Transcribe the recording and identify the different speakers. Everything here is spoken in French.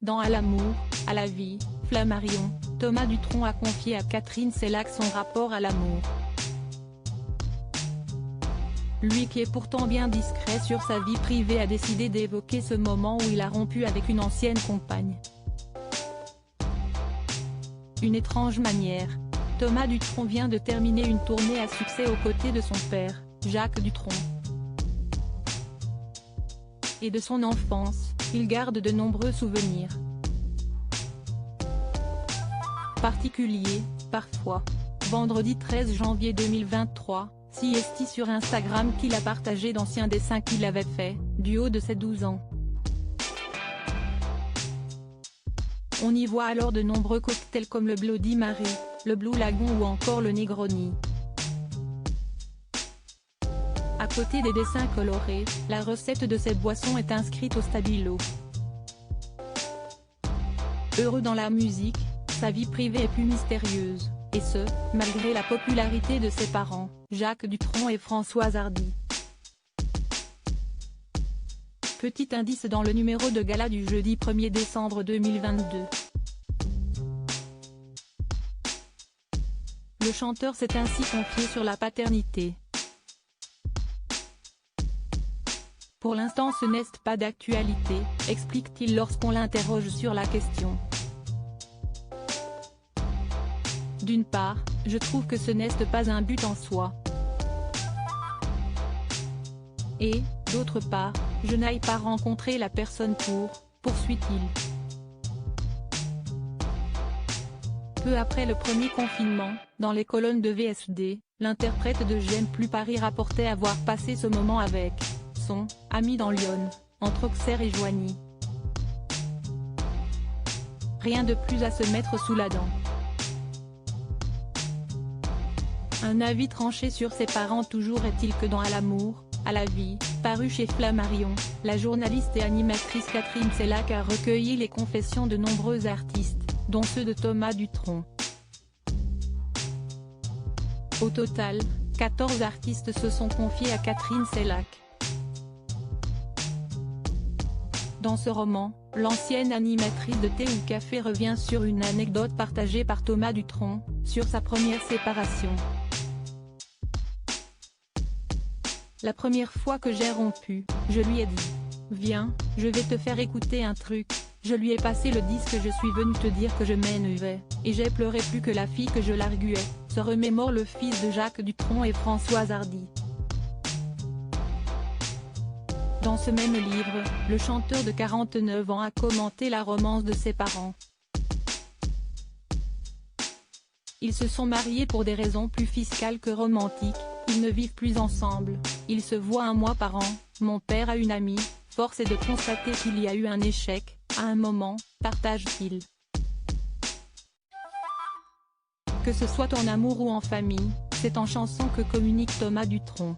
Speaker 1: Dans À l'amour, à la vie, Flammarion, Thomas Dutronc a confié à Catherine Seilhac son rapport à l'amour. Lui qui est pourtant bien discret sur sa vie privée a décidé d'évoquer ce moment où il a rompu avec une ancienne compagne. Une étrange manière. Thomas Dutronc vient de terminer une tournée à succès aux côtés de son père, Jacques Dutronc. Et de son enfance, il garde de nombreux souvenirs particuliers, parfois. Vendredi 13 janvier 2023, Siesti sur Instagram qu'il a partagé d'anciens dessins qu'il avait fait, du haut de ses 12 ans. On y voit alors de nombreux cocktails comme le Bloody Mary, le Blue Lagoon ou encore le Negroni. À côté des dessins colorés, la recette de ces boissons est inscrite au stabilo. Heureux dans la musique, sa vie privée est plus mystérieuse, et ce, malgré la popularité de ses parents, Jacques Dutronc et Françoise Hardy. Petit indice dans le numéro de gala du jeudi 1er décembre 2022. Le chanteur s'est ainsi confié sur la paternité. Pour l'instant ce n'est pas d'actualité, explique-t-il lorsqu'on l'interroge sur la question. D'une part, je trouve que ce n'est pas un but en soi. Et, d'autre part, je n'aille pas rencontrer la personne poursuit-il. Peu après le premier confinement, dans les colonnes de VSD, l'interprète de J'aime plus Paris rapportait avoir passé ce moment avec son ami dans Lyon, entre Auxerre et Joigny. Rien de plus à se mettre sous la dent. Un avis tranché sur ses parents. Toujours est-il que dans À l'amour, à la vie, paru chez Flammarion, la journaliste et animatrice Catherine Seilhac a recueilli les confessions de nombreux artistes, dont ceux de Thomas Dutronc. Au total, 14 artistes se sont confiés à Catherine Seilhac. Dans ce roman, l'ancienne animatrice de Thé ou Café revient sur une anecdote partagée par Thomas Dutronc, sur sa première séparation. La première fois que j'ai rompu, je lui ai dit « Viens, je vais te faire écouter un truc ». Je lui ai passé le disque, je suis venu te dire que je m'énervais, et j'ai pleuré plus que la fille que je larguais, se remémore le fils de Jacques Dutronc et Françoise Hardy. Dans ce même livre, le chanteur de 49 ans a commenté la romance de ses parents. Ils se sont mariés pour des raisons plus fiscales que romantiques, ils ne vivent plus ensemble, ils se voient un mois par an, mon père a une amie, force est de constater qu'il y a eu un échec, à un moment, partage-t-il. Que ce soit en amour ou en famille, c'est en chanson que communique Thomas Dutronc.